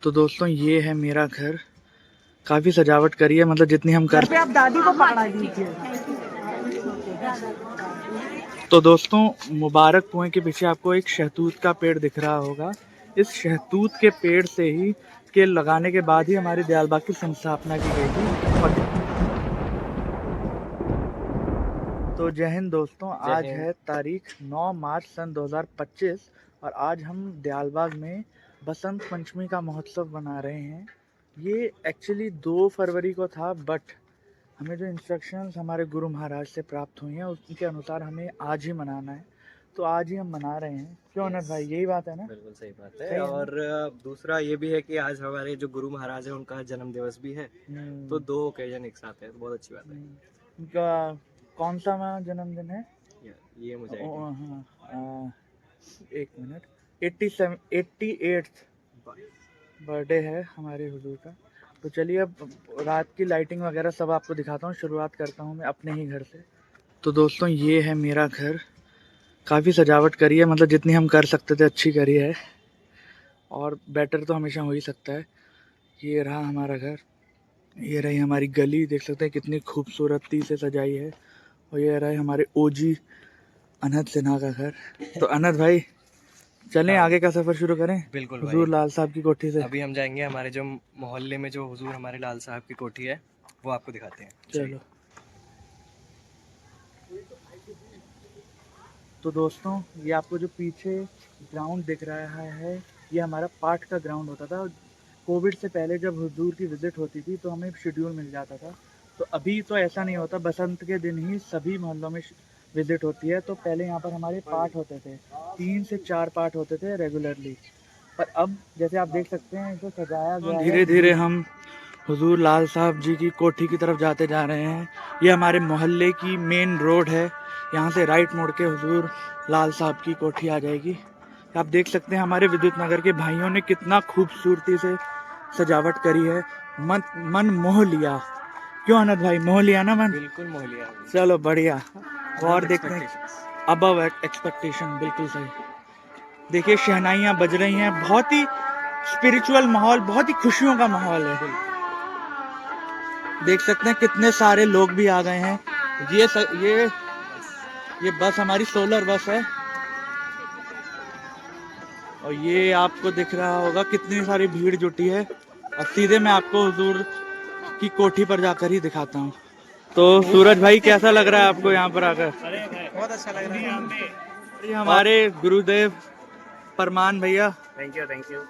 तो दोस्तों ये है मेरा घर। काफी सजावट करी है, मतलब जितनी हम कर। आप दादी को पकड़ा दीजिए। तो दोस्तों मुबारक कुएं के पीछे आपको एक शहतूत का पेड़ दिख रहा होगा। इस शहतूत के पेड़ से ही के लगाने के बाद ही हमारी दयालबाग की संस्थापना की गई थी। तो जय हिंद दोस्तों, आज है तारीख 9 मार्च सन 2025 और आज हम दयालबाग में बसंत पंचमी का महोत्सव मना रहे हैं। ये एक्चुअली 2 फरवरी को था, बट हमें जो इंस्ट्रक्शंस हमारे गुरु महाराज से प्राप्त हुई हैं उनके अनुसार हमें आज ही मनाना है, तो आज ही हम मना रहे हैं। क्यों अनंत भाई, यही बात है ना? बिल्कुल सही बात है। और दूसरा ये भी है कि आज हमारे जो गुरु महाराज हैं उनका जन्म दिवस भी है, तो 2 ओकेजन एक साथ है, तो बहुत अच्छी बात है। उनका कौन सा जन्मदिन है? ये मुझे हाँ, एक मिनट, 88th बर्थडे है हमारे हुजूर का। तो चलिए अब रात की लाइटिंग वगैरह सब आपको दिखाता हूँ। शुरुआत करता हूँ मैं अपने ही घर से। तो दोस्तों ये है मेरा घर। काफ़ी सजावट करी है, मतलब जितनी हम कर सकते थे अच्छी करी है, और बेटर तो हमेशा हो ही सकता है। ये रहा हमारा घर, ये रही हमारी गली, देख सकते हैं कितनी खूबसूरती से सजाई है। और ये रहा हमारे ओजी अनहद सिन्हा का घर। तो अनहद भाई चलें आगे का सफ़र शुरू करें। बिल्कुल हुजूर लाल साहब की कोठी से अभी हम जाएंगे हमारे जो मोहल्ले में जो हुजूर हमारे लाल साहब की कोठी है वो आपको दिखाते हैं। चलो। तो दोस्तों ये आपको जो पीछे ग्राउंड दिख रहा है, ये हमारा पाठ का ग्राउंड होता था। कोविड से पहले जब हुजूर की विज़िट होती थी तो हमें शेड्यूल मिल जाता था। तो अभी तो ऐसा नहीं होता, बसंत के दिन ही सभी मोहल्लों में विज़िट होती है। तो पहले यहाँ पर हमारे पाठ होते थे, 3 से 4 पाठ होते थे रेगुलरली। पर अब जैसे आप देख सकते हैं इसे सजाया गया है। धीरे धीरे हम हुजूर लाल साहब जी की कोठी की तरफ जाते जा रहे हैं। ये हमारे मोहल्ले की मेन रोड है, यहाँ से राइट मोड़ के हुजूर लाल साहब की कोठी आ जाएगी। आप देख सकते हैं हमारे विद्युत नगर के भाइयों ने कितना खूबसूरती से सजावट करी है। मन मोह लिया। क्यों अनंत भाई, मोह लिया ना मन? बिल्कुल मोह लिया। चलो बढ़िया। और देखते हैं अबव एक्सपेक्टेशन, बिल्कुल सही। देखिए शहनाइयाँ बज रही हैं, बहुत ही स्पिरिचुअल माहौल, बहुत ही खुशियों का माहौल है। देख सकते हैं कितने सारे लोग भी आ गए हैं। ये बस हमारी सोलर बस है, और ये आपको दिख रहा होगा कितनी सारी भीड़ जुटी है। अब सीधे मैं आपको हुजूर की कोठी पर जाकर ही दिखाता हूँ। तो सूरज भाई कैसा लग रहा है आपको यहाँ पर आकर? बहुत अच्छा लग रहा है। ये हमारे गुरुदेव परमान भैया, थैंक यू।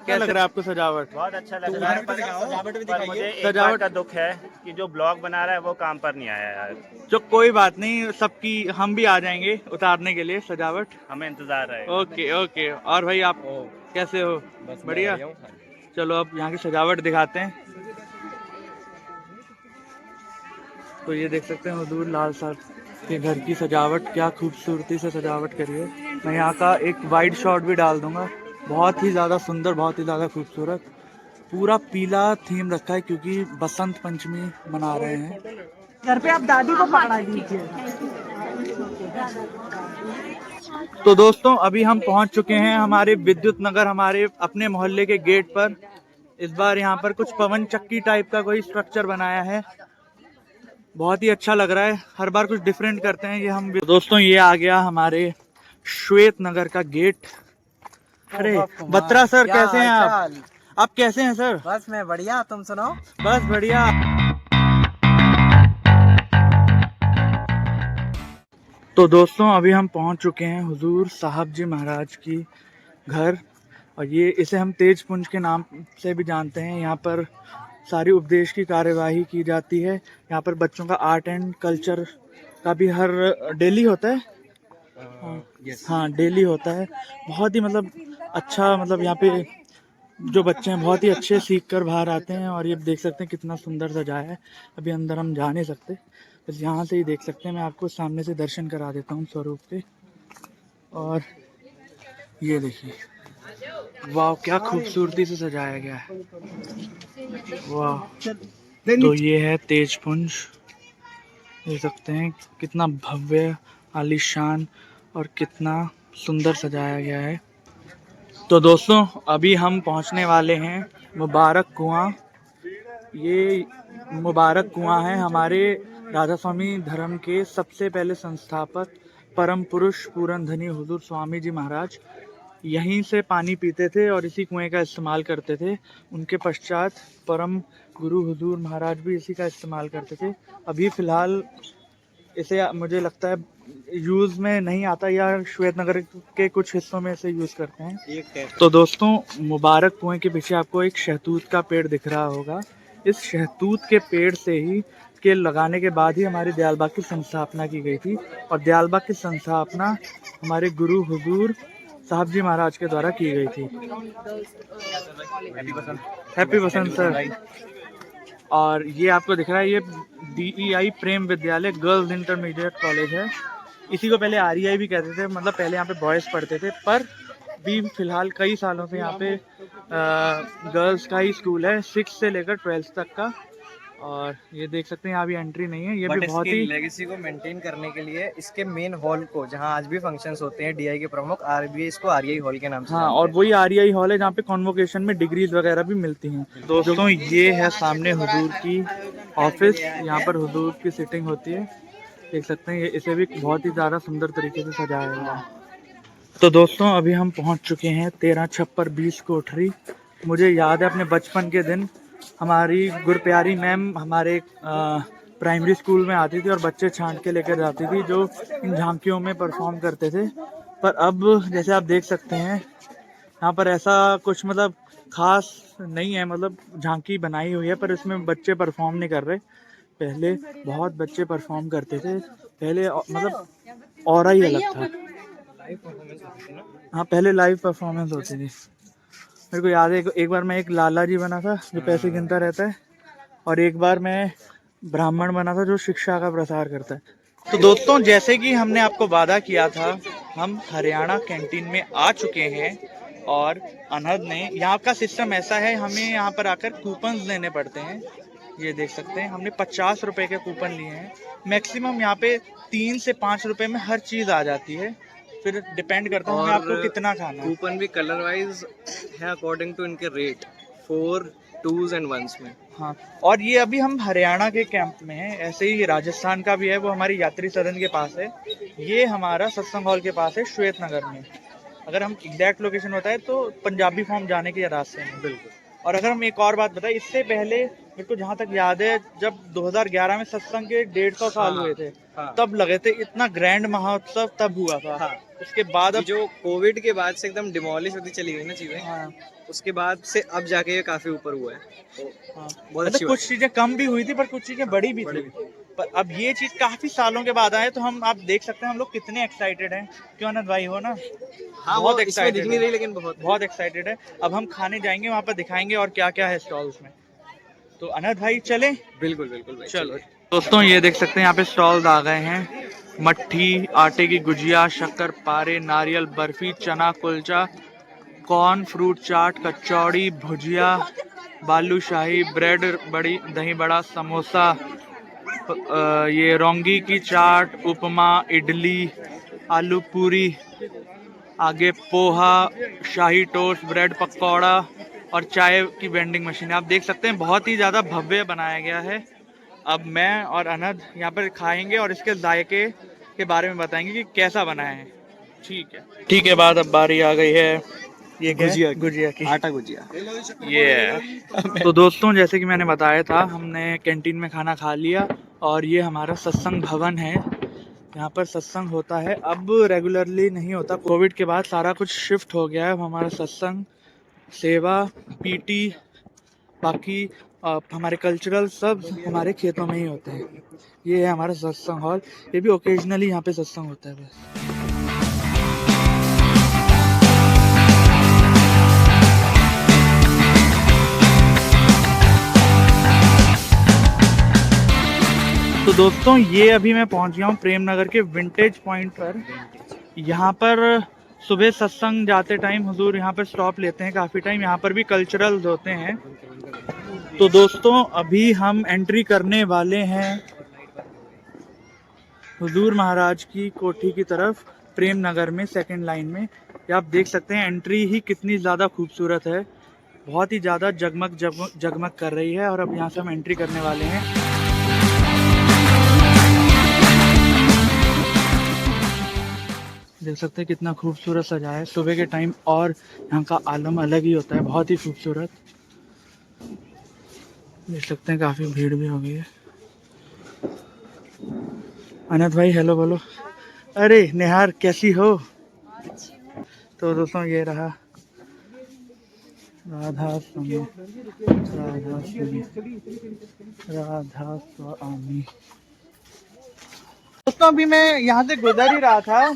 क्या लग रहा है आपको सजावट? बहुत अच्छा लग रहा है। सजावट भी पर मुझे दिखाइए। एक बात का दुख है कि जो ब्लॉग बना रहा है वो काम पर नहीं आया यार। जो कोई बात नहीं, सबकी हम भी आ जाएंगे उतारने के लिए सजावट। हमें इंतजार है। Okay okay. और भाई आप कैसे हो? बढ़िया। चलो अब यहाँ की सजावट दिखाते हैं। तो ये देख सकते हैं हुजूर लाल साहब के घर की सजावट, क्या खूबसूरती से सजावट करी है। मैं यहाँ का एक वाइड शॉट भी डाल दूंगा। बहुत ही ज़्यादा सुंदर, बहुत ही ज़्यादा खूबसूरत। पूरा पीला थीम रखा है क्योंकि बसंत पंचमी मना रहे हैं। घर पे आप दादी को पकड़ा दीजिए। तो दोस्तों अभी हम पहुंच चुके हैं हमारे विद्युत नगर, हमारे अपने मोहल्ले के गेट पर। इस बार यहाँ पर कुछ पवन चक्की टाइप का कोई स्ट्रक्चर बनाया है, बहुत ही अच्छा लग रहा है। हर बार कुछ डिफरेंट करते हैं ये हम। दोस्तों ये आ गया हमारे श्वेत नगर का गेट। अरे बत्रा सर, कैसे हैं आप? आप कैसे हैं सर? बस मैं बढ़िया, तुम सुनाओ? बस बढ़िया। तो दोस्तों अभी हम पहुंच चुके हैं हुजूर साहब जी महाराज की घर, और ये इसे हम तेज पुंज के नाम से भी जानते हैं। यहाँ पर सारी उपदेश की कार्यवाही की जाती है। यहाँ पर बच्चों का आर्ट एंड कल्चर का भी हर डेली होता है। हाँ डेली होता है। बहुत ही मतलब अच्छा, मतलब यहाँ पे जो बच्चे हैं बहुत ही अच्छे सीख कर बाहर आते हैं। और ये देख सकते हैं कितना सुंदर सजाया है। अभी अंदर हम जा नहीं सकते, बस यहाँ से ही देख सकते हैं। मैं आपको सामने से दर्शन करा देता हूँ स्वरूप के। और ये देखिए, वाह क्या खूबसूरती से सजाया गया है, वाह। तो ये है तेजपुंज, देख सकते हैं कितना भव्य, आलीशान और कितना सुंदर सजाया गया है। तो दोस्तों अभी हम पहुंचने वाले हैं मुबारक कुआं। ये मुबारक कुआं है हमारे राधा स्वामी धर्म के सबसे पहले संस्थापक परम पुरुष पूरन धनी हुजूर स्वामी जी महाराज यहीं से पानी पीते थे और इसी कुएं का इस्तेमाल करते थे। उनके पश्चात परम गुरु हुजूर महाराज भी इसी का इस्तेमाल करते थे। अभी फ़िलहाल इसे मुझे लगता है यूज़ में नहीं आता या श्वेत नगर के कुछ हिस्सों में इसे यूज़ करते हैं। तो दोस्तों मुबारक कुएं के पीछे आपको एक शहतूत का पेड़ दिख रहा होगा। इस शहतूत के पेड़ से ही के लगाने के बाद ही हमारी दयालबाग की संस्थापना की गई थी और दयालबाग की संस्थापना हमारे गुरु हुजूर साहब जी महाराज के द्वारा की गई थी। हैप्पी बसंत सर। और ये आपको दिख रहा है ये DEI प्रेम विद्यालय गर्ल्स इंटरमीडिएट कॉलेज है। इसी को पहले REI भी कहते थे, मतलब पहले यहाँ पे बॉयज़ पढ़ते थे, पर भी फिलहाल कई सालों से यहाँ पे गर्ल्स का ही स्कूल है 6 से लेकर 12th तक का। और ये देख सकते हैं यहाँ भी एंट्री नहीं है। ये भी बहुत ही लेगेसी को मेंटेन करने के लिए इसके मेन हॉल को, जहाँ आज भी फंक्शंस होते हैं, DI के प्रमुख RBI इसको REI हॉल के नाम से हाँ, और वही REI हॉल है जहाँ पे कॉन्वोकेशन में डिग्रीज वगैरह भी मिलती हैं। दोस्तों ये है सामने हुजूर की ऑफिस, यहाँ पर हुजूर की सिटिंग होती है, देख सकते हैं। इसे भी बहुत ही ज़्यादा सुंदर तरीके से सजाया गया है। तो दोस्तों अभी हम पहुँच चुके हैं 13 छप्पर 20 कोठरी। मुझे याद है अपने बचपन के दिन हमारी गुरप्यारी मैम हमारे प्राइमरी स्कूल में आती थी और बच्चे छांट के लेकर जाती थी जो इन झांकियों में परफॉर्म करते थे। पर अब जैसे आप देख सकते हैं यहाँ पर ऐसा कुछ मतलब खास नहीं है, मतलब झांकी बनाई हुई है पर इसमें बच्चे परफॉर्म नहीं कर रहे। पहले बहुत बच्चे परफॉर्म करते थे, पहले मतलब ऑरा ही अलग था। हाँ पहले लाइव परफॉर्मेंस होती थी। मेरे को याद है एक बार मैं एक लाला जी बना था जो पैसे गिनता रहता है, और एक बार मैं ब्राह्मण बना था जो शिक्षा का प्रसार करता है। तो दोस्तों जैसे कि हमने आपको वादा किया था, हम हरियाणा कैंटीन में आ चुके हैं और अनहद ने यहाँ का सिस्टम ऐसा है, हमें यहाँ पर आकर कूपन्स लेने पड़ते हैं। ये देख सकते हैं हमने 50 रुपए के कूपन लिए हैं। मैक्सिमम यहाँ पे 3 से 5 रुपए में हर चीज़ आ जाती है, फिर डिपेंड करता है हमें आपको कितना खाना है। कूपन भी कलर वाइज है अकॉर्डिंग टू इनके रेट 4, 2s and 1s में। हाँ, और ये अभी हम हरियाणा के कैंप में हैं। ऐसे ही राजस्थान का भी है, वो हमारी यात्री सदन के पास है। ये हमारा सत्संग हॉल के पास है श्वेत नगर में। अगर हम एग्जैक्ट लोकेशन बताएं तो पंजाबी फॉर्म जाने के रास्ते में। बिल्कुल। और अगर हम एक और बात बताएं, इससे पहले मेरे को जहाँ तक याद है जब 2011 में सत्संग के 150 साल हुए थे, तब लगे थे, इतना ग्रैंड महोत्सव तब हुआ था। उसके बाद अब जो कोविड के बाद से एकदम डिमोलिश होती चली गई ना चीजें, उसके बाद से अब जाके ये काफी ऊपर हुआ है। तो बहुत अच्छी कुछ चीजें कम भी हुई थी पर कुछ चीजें बड़ी भी थी। पर अब ये चीज काफी सालों के बाद आए, तो हम आप देख सकते हैं हम लोग कितने एक्साइटेड हैं। क्यों अनंत भाई हो ना? हाँ, बहुत एक्साइटेड दिख नहीं रही लेकिन बहुत एक्साइटेड है। अब हम खाने जाएंगे, वहाँ पर दिखाएंगे और क्या क्या है स्टॉल्स में। तो अनंत भाई चले? बिल्कुल बिल्कुल भाई, चलो। दोस्तों ये देख सकते हैं यहाँ पे स्टॉल्स आ गए हैं। मट्ठी, आटे की गुजिया, शक्कर पारे, नारियल बर्फी, चना कुलचा, कॉर्न फ्रूट चाट, कचौड़ी, भुजिया, बालूशाही, ब्रेड बड़ी, दही बड़ा, समोसा, ये रौंगी की चाट, उपमा, इडली, आलू पूरी, आगे पोहा, शाही टोस्ट, ब्रेड पकौड़ा और चाय की वेंडिंग मशीन। आप देख सकते हैं बहुत ही ज़्यादा भव्य बनाया गया है। अब मैं और अनद यहाँ पर खाएंगे और इसके जायके के बारे में बताएंगे कि कैसा बना है। ठीक है बाद अब बारी आ गई है ये गुजिया की, आटा गुजिया। ये तो दोस्तों जैसे कि मैंने बताया था, हमने कैंटीन में खाना खा लिया और ये हमारा सत्संग भवन है। यहाँ पर सत्संग होता है, अब रेगुलरली नहीं होता, कोविड के बाद सारा कुछ शिफ्ट हो गया है। हमारा सत्संग, सेवा, PT, बाकी हमारे कल्चरल सब हमारे खेतों में ही होते हैं। ये है हमारा सत्संग हॉल। ये भी ओकेजनली यहाँ पे सत्संग होता है बस। तो दोस्तों ये अभी मैं पहुंच गया हूँ प्रेम नगर के विंटेज पॉइंट पर। यहाँ पर सुबह सत्संग जाते टाइम हुजूर यहाँ पर स्टॉप लेते हैं काफ़ी टाइम। यहाँ पर भी कल्चरल्स होते हैं। तो दोस्तों अभी हम एंट्री करने वाले हैं हुजूर महाराज की कोठी की तरफ प्रेम नगर में, सेकंड लाइन में। ये आप देख सकते हैं एंट्री ही कितनी ज़्यादा खूबसूरत है, बहुत ही ज़्यादा जगमग जगमग जगमग कर रही है। और अब यहाँ से हम एंट्री करने वाले हैं। देख सकते हैं कितना खूबसूरत सजा है सुबह के टाइम, और यहाँ का आलम अलग ही होता है, बहुत ही खूबसूरत। देख सकते हैं काफ़ी भीड़ भी हो गई है। अनंत भाई हेलो बोलो। अरे निहार कैसी हो? तो दोस्तों ये रहा राधा स्वामी, राधा स्वामी, राधा स्वामी। दोस्तों अभी मैं यहाँ से गुजर ही रहा था,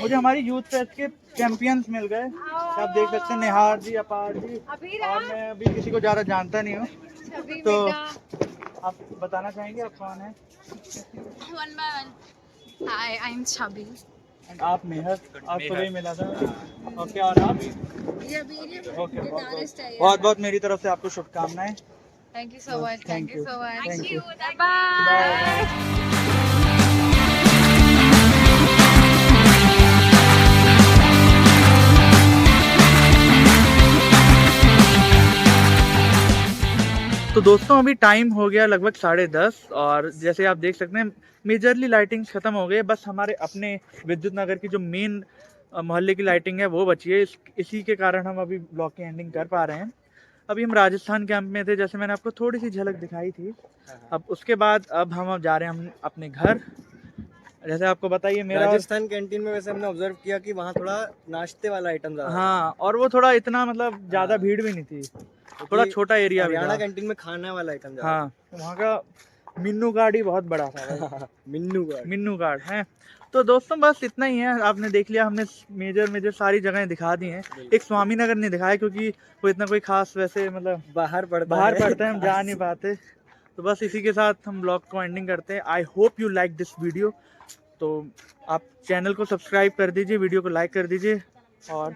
मुझे हमारी यूथ फेस्ट के चैंपियंस मिल गए। आप देख सकते हैं निहार जी, अपार जी, और मैं अभी किसी को ज़्यादा जानता नहीं हूँ, तो आप बताना चाहेंगे आप कौन है? One by one. Hi, I'm Chubby. आप मेहर, आपको भी मिला था। ओके, और आप? ओके, बहुत बहुत मेरी तरफ से आपको शुभकामनाएं। Thank you so much. Thank you. so much. Thank you. Bye. तो दोस्तों अभी टाइम हो गया लगभग 10:30, और जैसे आप देख सकते हैं मेजरली लाइटिंग ख़त्म हो गई है। बस हमारे अपने विद्युत नगर की जो मेन मोहल्ले की लाइटिंग है वो बची है। इसी के कारण हम अभी ब्लॉग की एंडिंग कर पा रहे हैं। अभी हम राजस्थान कैंप में थे, जैसे मैंने आपको थोड़ी सी झलक दिखाई थी। अब उसके बाद अब हम जा रहे हैं हम अपने घर। जैसे आपको बताइए मेरा राजस्थान कैंटीन में वैसे हमने ऑब्जर्व किया कि वहाँ थोड़ा नाश्ते वाला आइटम ज़्यादा हाँ, और वो थोड़ा इतना मतलब ज़्यादा हाँ। भीड़ भी नहीं थी, था। थोड़ा क्योंकि छोटा एरिया भी हरियाणा था। कैंटीन में खाने वाला आइटम ज़्यादा हाँ, वहाँ का मिन्नू गार्ड ही बहुत बड़ा था भाई। मिन्नू गार्ड है। तो दोस्तों बस इतना ही है, आपने देख लिया, हमने मेजर सारी जगहें दिखा दी हैं। एक स्वामीनगर नहीं दिखाया क्योंकि वो इतना कोई खास वैसे मतलब बाहर पड़ता है, हम जा नहीं पाते। तो बस इसी के साथ हम ब्लॉग को एंडिंग करते हैं। I hope you like this video. तो आप चैनल को सब्सक्राइब कर दीजिए, वीडियो को लाइक कर दीजिए, और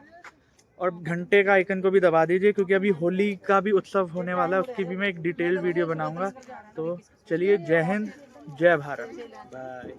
घंटे का आइकन को भी दबा दीजिए, क्योंकि अभी होली का भी उत्सव होने वाला है, उसकी भी मैं एक डिटेल्ड वीडियो बनाऊंगा। तो चलिए, जय हिंद, जय भारत। बाय।